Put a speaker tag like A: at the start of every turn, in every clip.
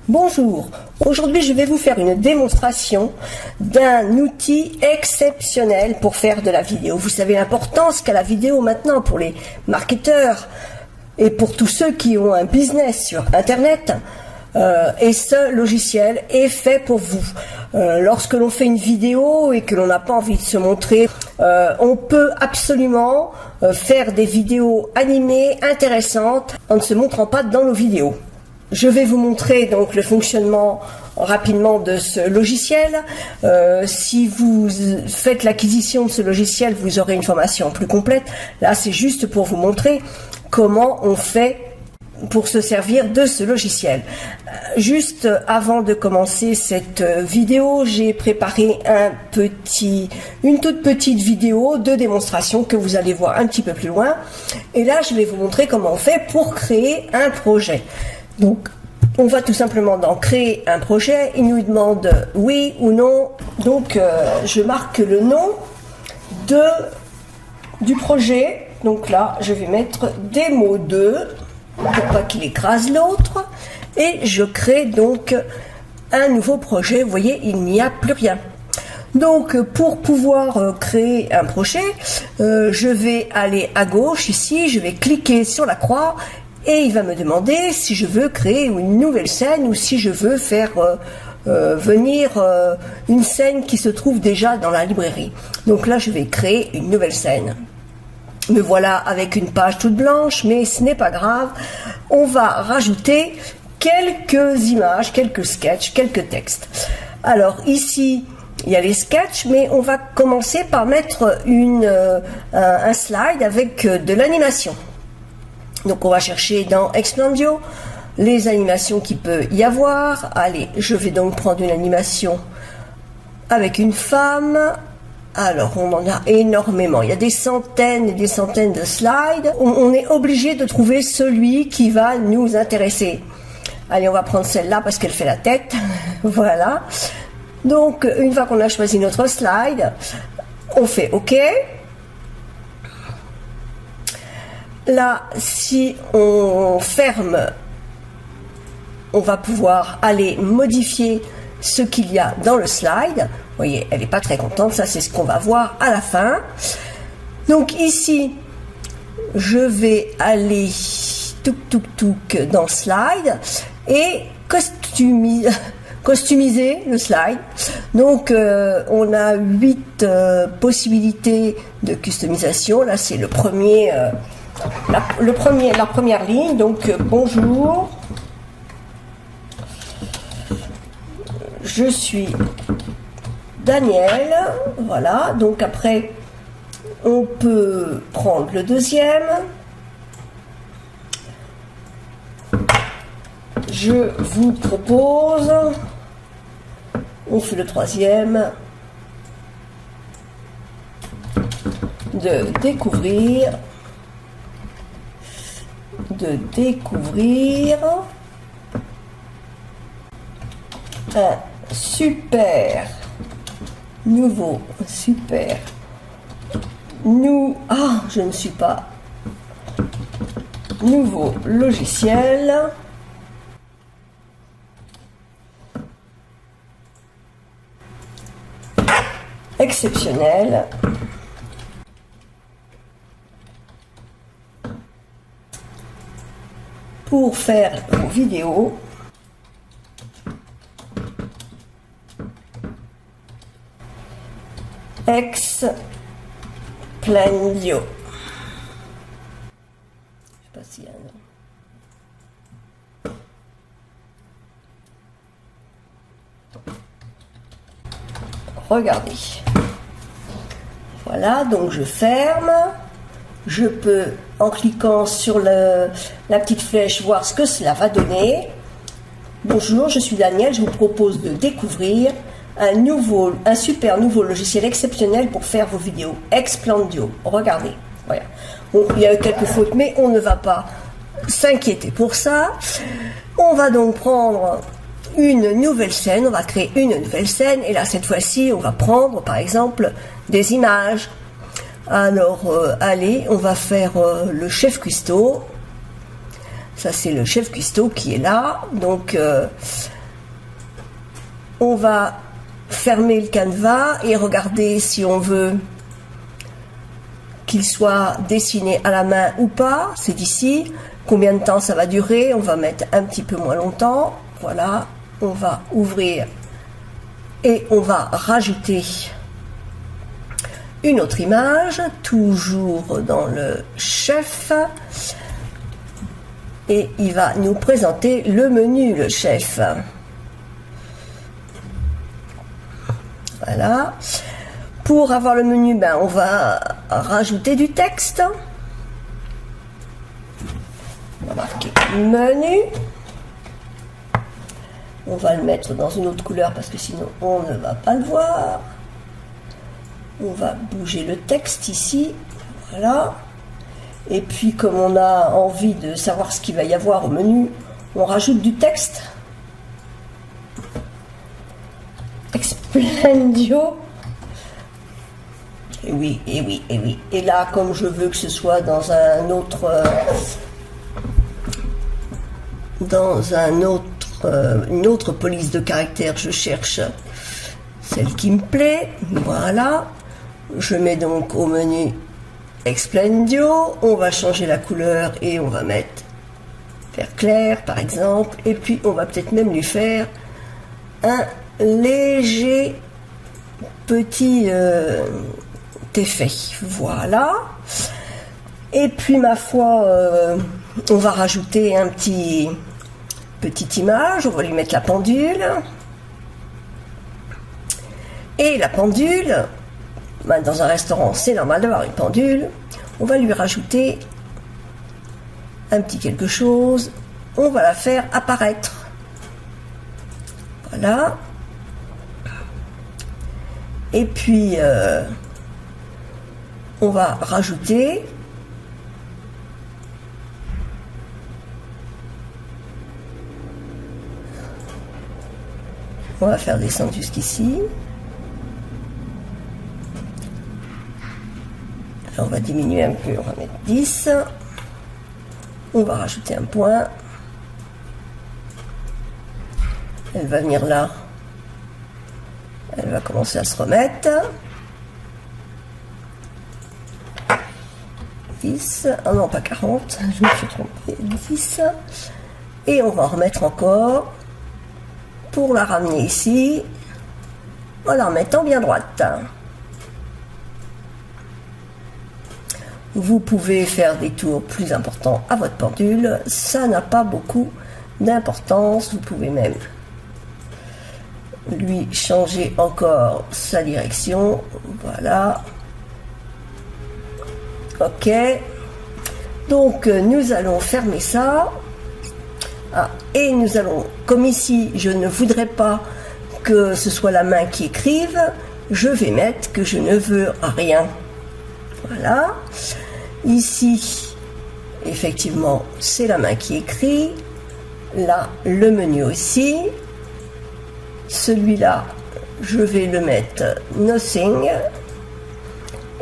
A: Bonjour, aujourd'hui je vais vous faire une démonstration d'un outil exceptionnel pour faire de la vidéo. Vous savez l'importance qu'a la vidéo maintenant pour les marketeurs et pour tous ceux qui ont un business sur internet. Et ce logiciel est fait pour vous. Lorsque l'on fait une vidéo et que l'on n'a pas envie de se montrer, on peut absolument faire des vidéos animées intéressantes en ne se montrant pas dans nos vidéos. Je vais vous montrer donc le fonctionnement rapidement de ce logiciel. Si vous faites l'acquisition de ce logiciel, vous aurez une formation plus complète. Là, c'est juste pour vous montrer comment on fait pour se servir de ce logiciel. Juste avant de commencer cette vidéo, j'ai préparé une toute petite vidéo de démonstration que vous allez voir un petit peu plus loin. Et là, je vais vous montrer comment on fait pour créer un projet. Donc, on va tout simplement dans créer un projet. Il nous demande oui ou non. Donc, je marque le nom du projet. Donc là, je vais mettre démo 2 pour pas qu'il écrase l'autre. Et je crée donc un nouveau projet. Vous voyez, il n'y a plus rien. Donc, pour pouvoir créer un projet, je vais aller à gauche ici. Je vais cliquer sur la croix. Et il va me demander si je veux créer une nouvelle scène ou si je veux faire venir une scène qui se trouve déjà dans la librairie. Donc là, je vais créer une nouvelle scène. Me voilà avec une page toute blanche, mais ce n'est pas grave. On va rajouter quelques images, quelques sketchs, quelques textes. Alors ici, il y a les sketchs, mais on va commencer par mettre un slide avec de l'animation. Donc on va chercher dans Explandio les animations qu'il peut y avoir. Allez, je vais donc prendre une animation avec une femme. Alors on en a énormément, il y a des centaines et des centaines de slides. On est obligé de trouver celui qui va nous intéresser. Allez, on va prendre celle-là parce qu'elle fait la tête. Voilà. Donc une fois qu'on a choisi notre slide, on fait OK. Là, si on ferme, on va pouvoir aller modifier ce qu'il y a dans le slide. Vous voyez, elle n'est pas très contente. Ça, c'est ce qu'on va voir à la fin. Donc ici, je vais aller dans slide et customiser le slide. Donc, on a 8 possibilités de customisation. Là, c'est la première ligne. Donc, bonjour. Je suis Daniel. Voilà. Donc, après, on peut prendre le deuxième. Je vous propose. On fait le troisième. De découvrir un super nouveau nouveau logiciel exceptionnel pour faire vos vidéos Explandio. Je sais pas s'il y a un nom. Regardez. Voilà, donc je ferme. Je peux, en cliquant sur la petite flèche, voir ce que cela va donner. Bonjour, je suis Daniel, je vous propose de découvrir un super nouveau logiciel exceptionnel pour faire vos vidéos. Explandio. Regardez. Voilà. Bon, il y a quelques fautes, mais on ne va pas s'inquiéter pour ça. On va donc prendre une nouvelle scène. On va créer une nouvelle scène. Et là, cette fois-ci, on va prendre, par exemple, des images. Alors, allez, on va faire le chef cuistot. Ça, c'est le chef cuistot qui est là. Donc, On va fermer le canevas et regarder si on veut qu'il soit dessiné à la main ou pas. C'est ici. Combien de temps ça va durer? On va mettre un petit peu moins longtemps. Voilà, on va ouvrir et on va rajouter une autre image, toujours dans le chef. Et il va nous présenter le menu, le chef. Voilà. Pour avoir le menu, ben, on va rajouter du texte. On va marquer menu. On va le mettre dans une autre couleur parce que sinon on ne va pas le voir. On va bouger le texte ici. Voilà. Et puis comme on a envie de savoir ce qu'il va y avoir au menu, on rajoute du texte. Explendio. Et oui, et oui, et oui. Et là, comme je veux que ce soit dans un autre... une autre police de caractère, je cherche celle qui me plaît. Voilà. Je mets donc au menu Explendio. On va changer la couleur et on va mettre vert clair, par exemple. Et puis, on va peut-être même lui faire un léger petit effet. Voilà. Et puis, ma foi, on va rajouter un petite image. On va lui mettre la pendule. Et la pendule, ben, dans un restaurant, c'est normal d'avoir une pendule. On va lui rajouter un petit quelque chose. On va la faire apparaître. Voilà. Et puis, on va rajouter on va faire descendre jusqu'ici. On va diminuer un peu, on va mettre 10. On va rajouter un point. Elle va venir là. Elle va commencer à se remettre. 10. Ah non, pas 40. Je me suis trompée. 10. Et on va en remettre encore. Pour la ramener ici. En la remettant bien droite. Vous pouvez faire des tours plus importants à votre pendule. Ça n'a pas beaucoup d'importance. Vous pouvez même lui changer encore sa direction. Voilà. Ok. Donc, nous allons fermer ça. Ah, et nous allons, comme ici, je ne voudrais pas que ce soit la main qui écrive, je vais mettre que je ne veux rien. Voilà. Ici, effectivement, c'est la main qui écrit. Là, le menu aussi. Celui-là, je vais le mettre nothing.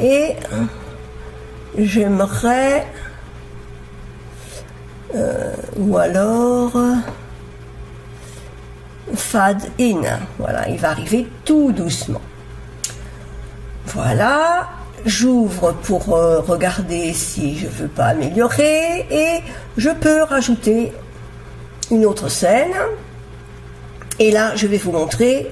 A: Et j'aimerais... ou alors... fade in. Voilà, il va arriver tout doucement. Voilà. J'ouvre pour regarder si je veux pas améliorer et je peux rajouter une autre scène. Et là, je vais vous montrer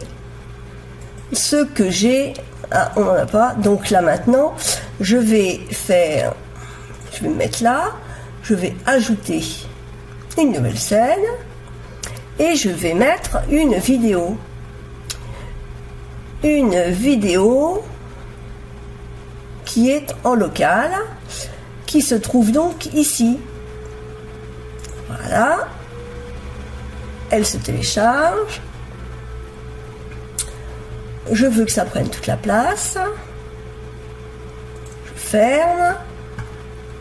A: ce que j'ai. Ah, on n'en a pas. Donc là maintenant, je vais me mettre là. Je vais ajouter une nouvelle scène et je vais mettre une vidéo. Une vidéo qui est en local, qui se trouve donc ici. Voilà. Elle se télécharge. Je veux que ça prenne toute la place. Je ferme.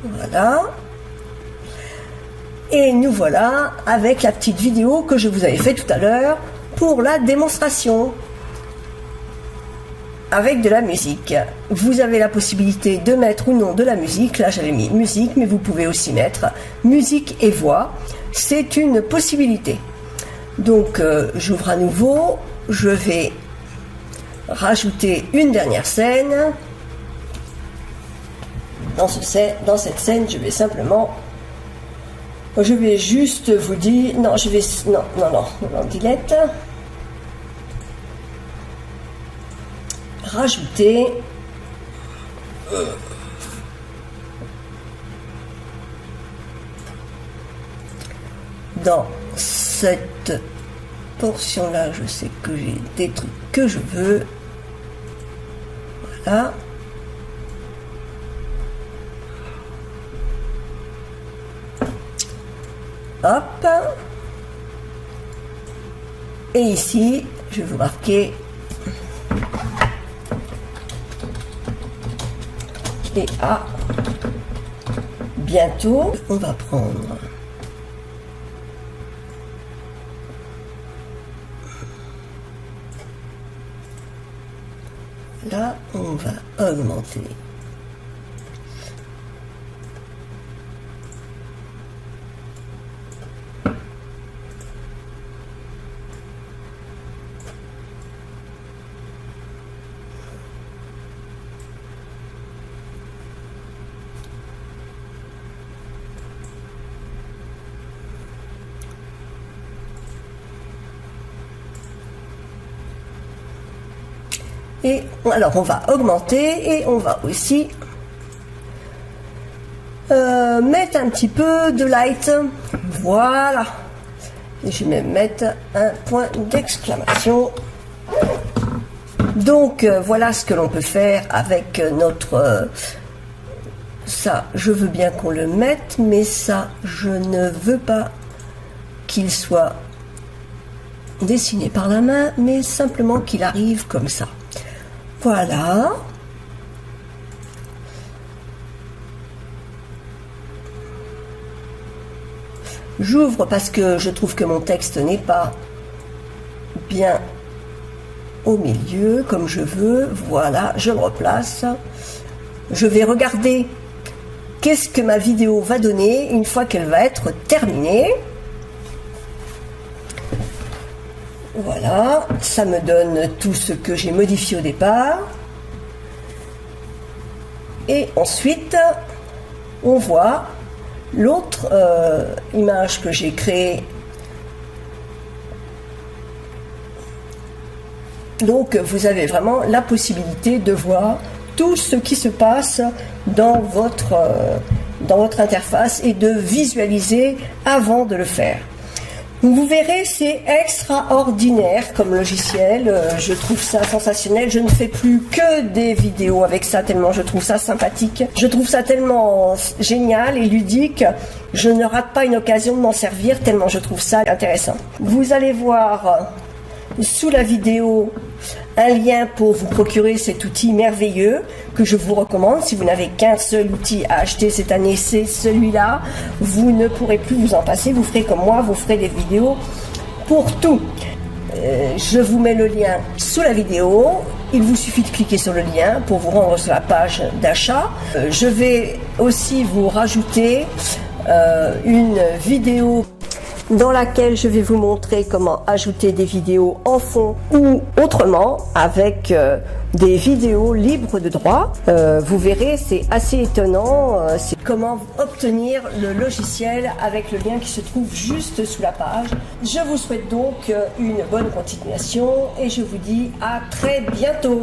A: Voilà. Et nous voilà avec la petite vidéo que je vous avais fait tout à l'heure pour la démonstration. Avec de la musique. Vous avez la possibilité de mettre ou non de la musique. Là, j'avais mis musique, mais vous pouvez aussi mettre musique et voix. C'est une possibilité. Donc, j'ouvre à nouveau. je vais rajouter une dernière scène. Dans cette scène, je vais juste vous dire, non, delete, rajouter dans cette portion-là, je sais que j'ai des trucs que je veux. Voilà. Hop. Et ici, je vais vous marquer et à bientôt. On va prendre là, on va augmenter. Et alors on va augmenter et on va aussi mettre un petit peu de light. Voilà. Et je vais même mettre un point d'exclamation. Donc voilà ce que l'on peut faire avec notre... ça, je veux bien qu'on le mette, mais ça, je ne veux pas qu'il soit dessiné par la main, mais simplement qu'il arrive comme ça. Voilà. J'ouvre parce que je trouve que mon texte n'est pas bien au milieu comme je veux. Voilà, je le replace. Je vais regarder qu'est-ce que ma vidéo va donner une fois qu'elle va être terminée. Voilà, ça me donne tout ce que j'ai modifié au départ. Et ensuite, on voit l'autre image que j'ai créée. Donc, vous avez vraiment la possibilité de voir tout ce qui se passe dans votre interface et de visualiser avant de le faire. Vous verrez, c'est extraordinaire comme logiciel, je trouve ça sensationnel, je ne fais plus que des vidéos avec ça tellement je trouve ça sympathique, je trouve ça tellement génial et ludique, je ne rate pas une occasion de m'en servir tellement je trouve ça intéressant. Vous allez voir sous la vidéo un lien pour vous procurer cet outil merveilleux que je vous recommande. Si vous n'avez qu'un seul outil à acheter cette année, c'est celui-là. Vous ne pourrez plus vous en passer. Vous ferez comme moi, vous ferez des vidéos pour tout. Je vous mets le lien sous la vidéo. Il vous suffit de cliquer sur le lien pour vous rendre sur la page d'achat. Je vais aussi vous rajouter une vidéo dans laquelle je vais vous montrer comment ajouter des vidéos en fond ou autrement avec des vidéos libres de droit. Vous verrez, c'est assez étonnant, c'est comment obtenir le logiciel avec le lien qui se trouve juste sous la page. Je vous souhaite donc une bonne continuation et je vous dis à très bientôt.